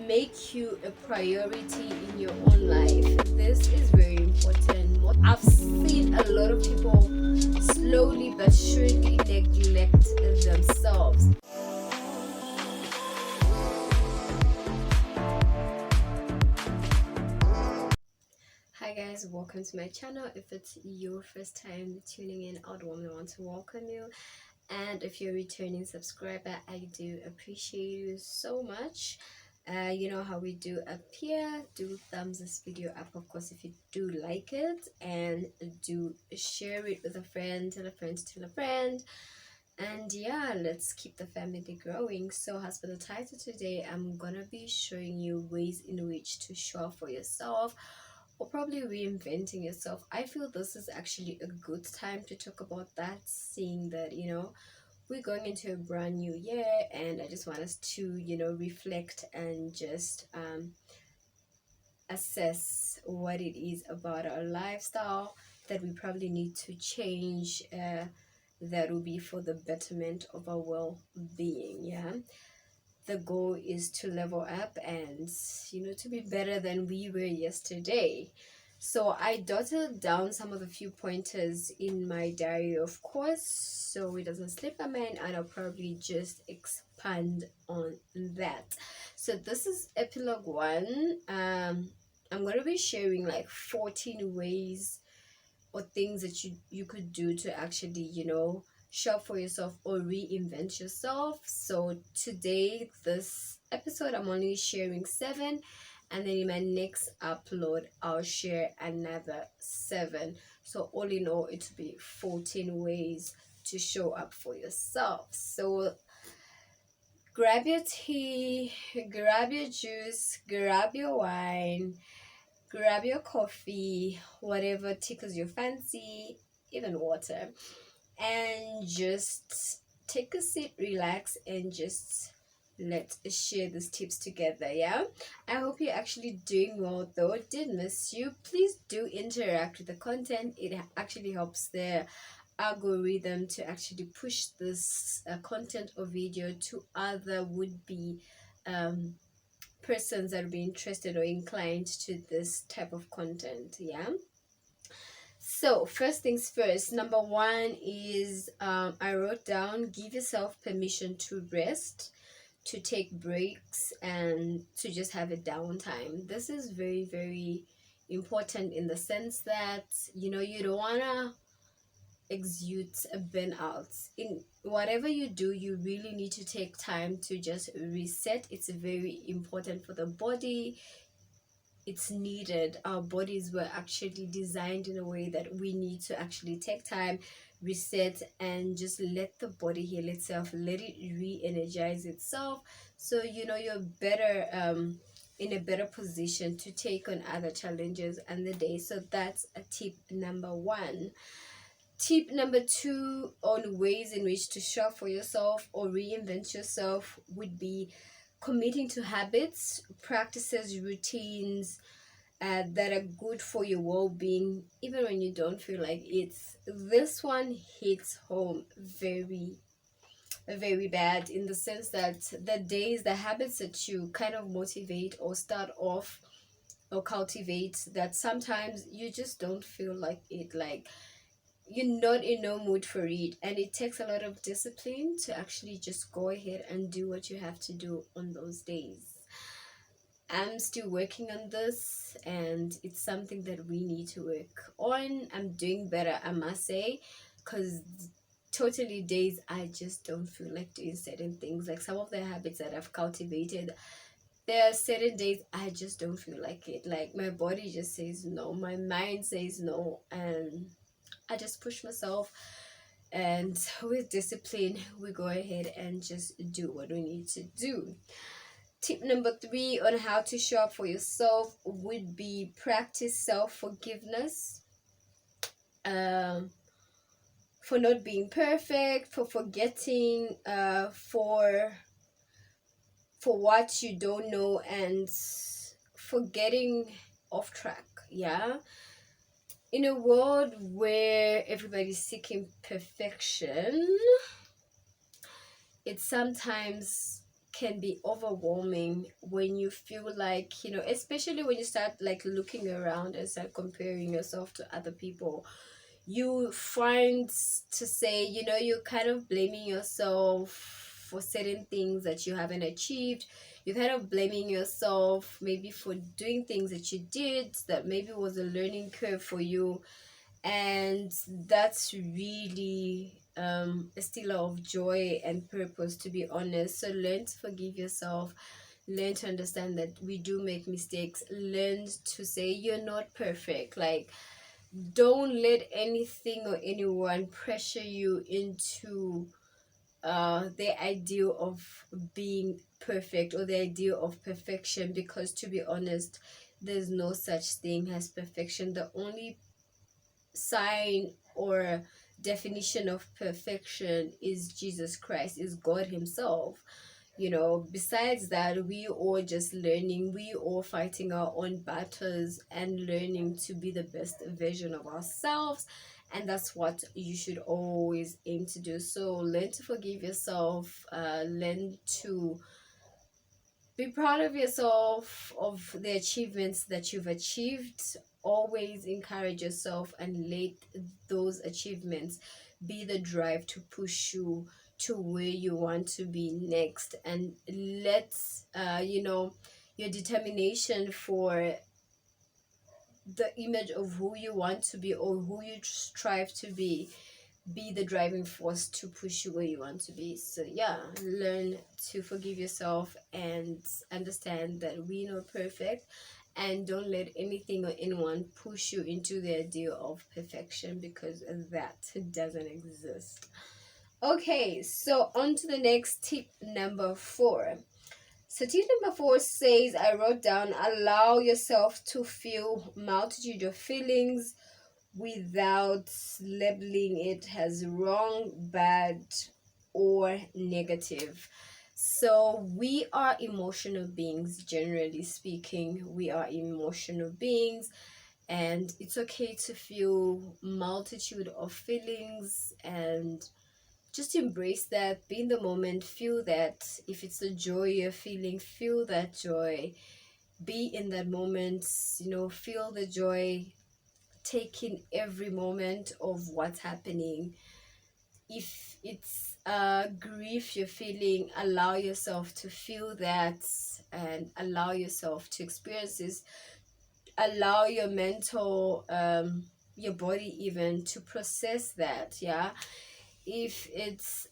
make you a priority in your own life. This is very important. What I've seen a lot of people slowly but surely neglect themselves. Hi guys, welcome to my channel. If it's your first time tuning in, I'd warmly want to welcome you. And if you're a returning subscriber, I do appreciate you so much. You know how we do up here. Do thumbs this video up, of course, if you do like it, and do share it with a friend, tell a friend, tell a friend. And yeah, let's keep the family growing. So as for the title today, I'm gonna be showing you ways in which to show up for yourself, or probably reinventing yourself. I feel this is actually a good time to talk about that, seeing that, we're going into a brand new year, and I just want us to, reflect and just assess what it is about our lifestyle that we probably need to change, that will be for the betterment of our well-being. Yeah, the goal is to level up and to be better than we were yesterday. So I jotted down some of the few pointers in my diary, of course, so it doesn't slip my mind, and I'll probably just expand on that. So this is epilogue 1. I'm going to be sharing like 14 ways or things that you could do to actually shop for yourself or reinvent yourself. So today, this episode, I'm only sharing 7, and then in my next upload I'll share another 7. So all in all, it will be 14 ways to show up for yourself. So grab your tea, grab your juice, grab your wine, grab your coffee, whatever tickles your fancy, even water, and just take a seat, relax, and just let's share these tips together. Yeah, I hope you're actually doing well. Though I did miss you, please do interact with the content. It actually helps the algorithm to actually push this content or video to other would-be persons that will be interested or inclined to this type of content. Yeah, so first things first, number 1 is, I wrote down, give yourself permission to rest, to take breaks, and to just have a downtime. This is very, very important in the sense that you don't want to exude a burnout. In whatever you do, you really need to take time to just reset. It's very important for the body. It's needed. Our bodies were actually designed in a way that we need to actually take time, reset, and just let the body heal itself, let it re-energize itself, so you're better, in a better position to take on other challenges and the day. So that's a tip number 1. Tip number 2 on ways in which to shop for yourself or reinvent yourself would be committing to habits, practices, routines that are good for your well-being, even when you don't feel like it. This one hits home very, very bad, in the sense that the habits that you kind of motivate or start off or cultivate, that sometimes you just don't feel like it, like you're not in no mood for it, and it takes a lot of discipline to actually just go ahead and do what you have to do on those days. I'm still working on this, and it's something that we need to work on. I'm doing better, I must say, because totally days I just don't feel like doing certain things. Like some of the habits that I've cultivated, there are certain days I just don't feel like it. Like my body just says no, my mind says no, and I just push myself, and with discipline we go ahead and just do what we need to do. Tip number 3 on how to show up for yourself would be practice self-forgiveness, for not being perfect, for forgetting, for what you don't know, and for getting off track. Yeah, in a world where everybody's seeking perfection, it sometimes can be overwhelming when you feel like, you know, especially when you start like looking around and start comparing yourself to other people. You find to say, you know, you're kind of blaming yourself for certain things that you haven't achieved. You're kind of blaming yourself maybe for doing things that you did that maybe was a learning curve for you, and that's really a stealer of joy and purpose, to be honest. So learn to forgive yourself, learn to understand that we do make mistakes, learn to say you're not perfect. Like, don't let anything or anyone pressure you into the ideal of being perfect or the idea of perfection, because to be honest, there's no such thing as perfection. The only sign or definition of perfection is Jesus Christ, is God Himself. You know, besides that, we all just learning, we all fighting our own battles and learning to be the best version of ourselves. And that's what you should always aim to do. So learn to forgive yourself, learn to be proud of yourself, of the achievements that you've achieved. Always encourage yourself and let those achievements be the drive to push you to where you want to be next. And let you know, your determination for the image of who you want to be or who you strive to be the driving force to push you where you want to be. So yeah, learn to forgive yourself and understand that we're not perfect, and don't let anything or anyone push you into the idea of perfection, because that doesn't exist. Okay, so on to the next tip, number 4. So tip number 4 says, I wrote down, allow yourself to feel multitude of feelings without labeling it as wrong, bad, or negative. So we are emotional beings, generally speaking. We are emotional beings, and it's okay to feel multitude of feelings, and just embrace that, be in the moment, feel that. If it's a joy you're feeling, feel that joy, be in that moment, you know, feel the joy, take in every moment of what's happening. If it's grief you're feeling, allow yourself to feel that and allow yourself to experience this. Allow your mental, your body even, to process that. Yeah, if it's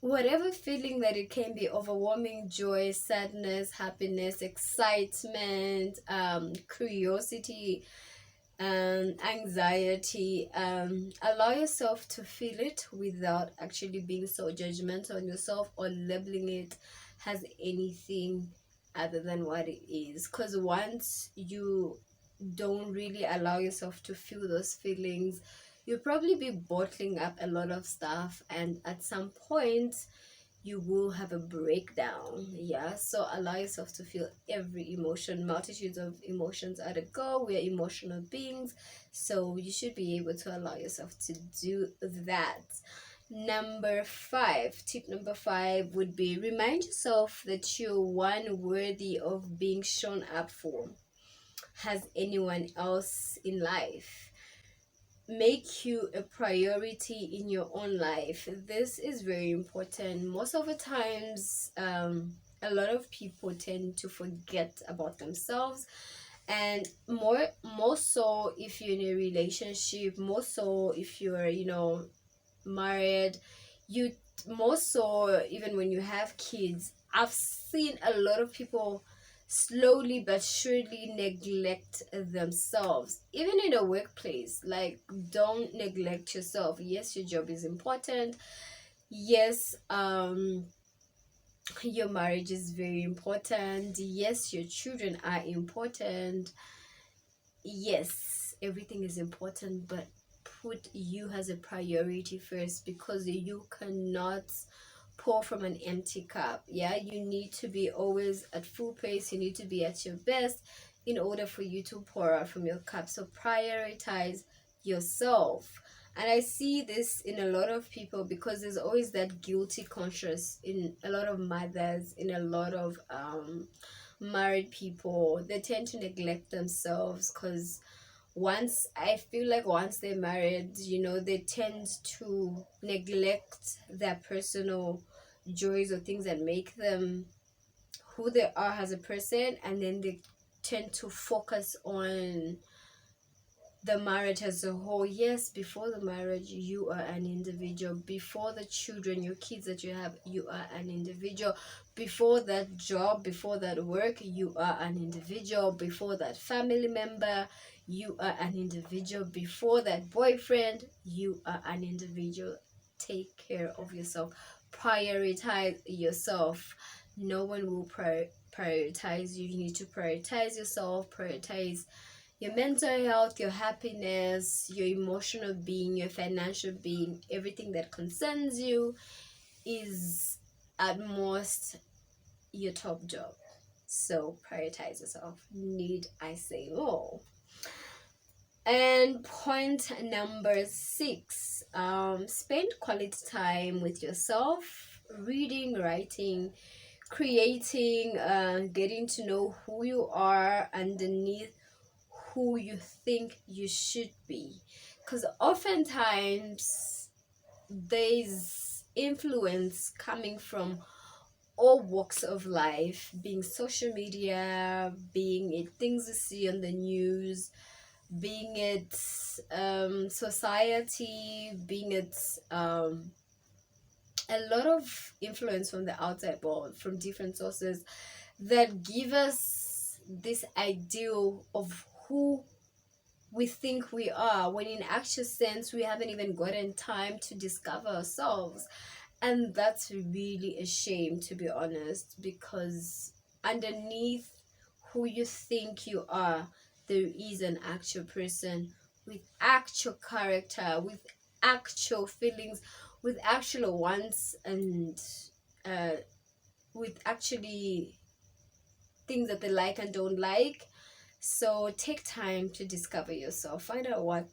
whatever feeling that it can be, overwhelming joy, sadness, happiness, excitement, curiosity, anxiety, allow yourself to feel it without actually being so judgmental on yourself or labeling it as anything other than what it is. Because once you don't really allow yourself to feel those feelings, you'll probably be bottling up a lot of stuff, and at some point you will have a breakdown. Yeah, so allow yourself to feel every emotion. Multitudes of emotions are to go. We are emotional beings, so you should be able to allow yourself to do that. Number 5, tip number 5 would be, remind yourself that you're one worthy of being shown up for. Has anyone else in life? Make you a priority in your own life. This is very important. Most of the times, a lot of people tend to forget about themselves, and more so if you're in a relationship, more so if you're, you know, married, you, more so even when you have kids. I've seen a lot of people slowly but surely neglect themselves, even in a workplace. Like, don't neglect yourself. Yes, your job is important. Yes, your marriage is very important. Yes, your children are important. Yes, everything is important, but put you as a priority first, because you cannot pour from an empty cup. Yeah, you need to be always at full pace, you need to be at your best in order for you to pour out from your cup. So prioritize yourself. And I see this in a lot of people because there's always that guilty conscience in a lot of mothers, in a lot of married people. They tend to neglect themselves because once they're married, they tend to neglect their personal joys or things that make them who they are as a person, and then they tend to focus on the marriage as a whole. Yes, before the marriage, you are an individual. Before the children, your kids that you have, you are an individual. Before that job, before that work, you are an individual. Before that family member, you are an individual. Before that boyfriend, you are an individual. Take care of yourself. Prioritize yourself. No one will prioritize you. You need to prioritize yourself. Prioritize your mental health, your happiness, your emotional being, your financial being. Everything that concerns you is at most your top job. So prioritize yourself. Need I say more? And point number 6, spend quality time with yourself, reading, writing, creating, getting to know who you are underneath who you think you should be. Because oftentimes there's influence coming from all walks of life, being social media, being it things you see on the news, being it society, being it a lot of influence from the outside world, from different sources that give us this ideal of who we think we are, when in actual sense we haven't even gotten time to discover ourselves. And that's really a shame, to be honest, because underneath who you think you are, there is an actual person with actual character, with actual feelings, with actual wants, and with actually things that they like and don't like. So take time to discover yourself. Find out what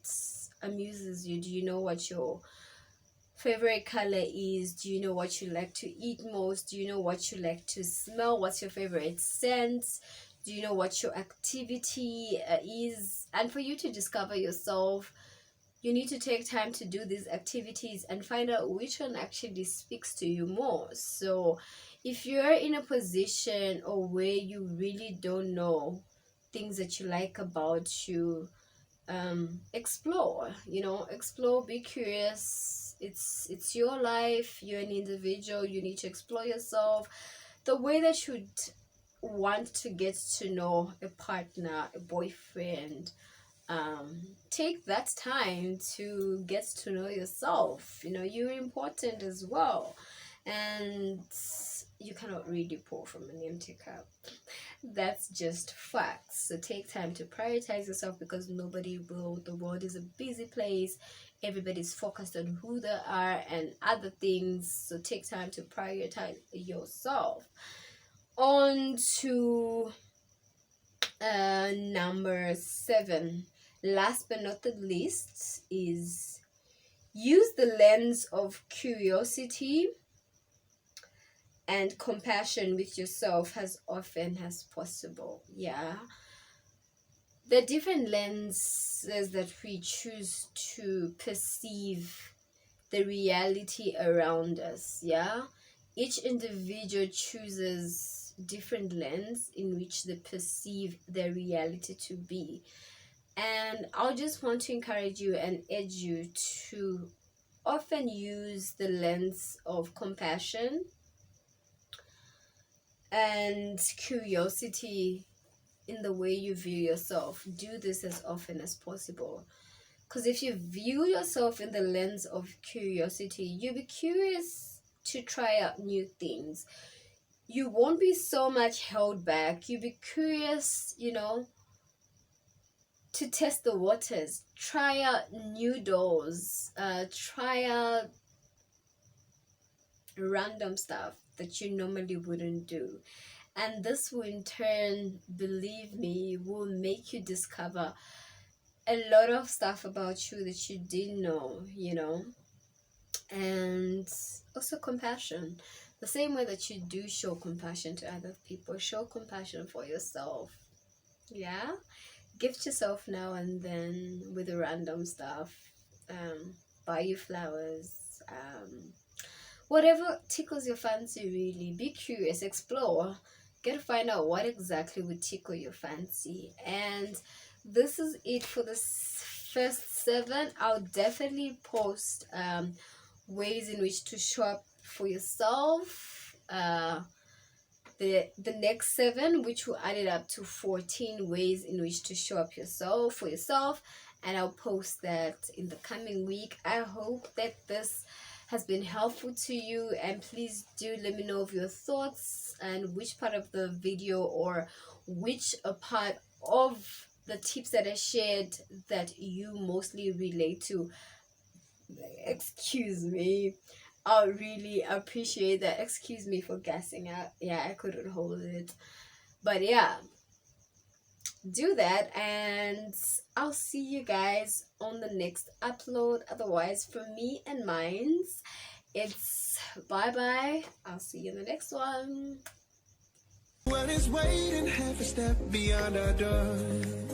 amuses you. Do you know what your favorite color is? Do you know what you like to eat most? Do you know what you like to smell? What's your favorite scent? Do you know what your activity is? And for you to discover yourself, you need to take time to do these activities and find out which one actually speaks to you more. So if you're in a position or where you really don't know things that you like about you, explore, explore, be curious. It's your life, you're an individual, you need to explore yourself the way that you'd want to get to know a partner, a boyfriend. Take that time to get to know yourself. You're important as well, and you cannot really pour from an empty cup. That's just facts. So take time to prioritize yourself, because nobody will. The world is a busy place. Everybody's focused on who they are and other things. So take time to prioritize yourself. On to number 7. Last but not the least is use the lens of curiosity and compassion with yourself as often as possible. Yeah, the different lenses that we choose to perceive the reality around us. Yeah, each individual chooses different lens in which they perceive their reality to be. And I'll just want to encourage you and urge you to often use the lens of compassion and curiosity in the way you view yourself. Do this as often as possible. Because if you view yourself in the lens of curiosity, you'll be curious to try out new things. You won't be so much held back. You'll be curious, to test the waters, try out new doors, try out random stuff that you normally wouldn't do. And this will in turn, believe me, will make you discover a lot of stuff about you that you didn't know, you know. And also compassion, the same way that you do show compassion to other people, show compassion for yourself. Yeah, gift yourself now and then with random stuff. Buy you flowers, whatever tickles your fancy. Really be curious, explore, get to find out what exactly would tickle your fancy. And this is it for this first 7. I'll definitely post ways in which to show up for yourself, the next 7, which will add it up to 14 ways in which to show up yourself for yourself, and I'll post that in the coming week. I hope that this has been helpful to you, and please do let me know of your thoughts and which part of the video or which a part of the tips that I shared that you mostly relate to. Excuse me, I really appreciate that. Excuse me for gassing out. Yeah, I couldn't hold it. But yeah, do that, and I'll see you guys on the next upload. Otherwise, from me and mine's, it's bye bye. I'll see you in the next one. Well, it's waiting half a step beyond our door.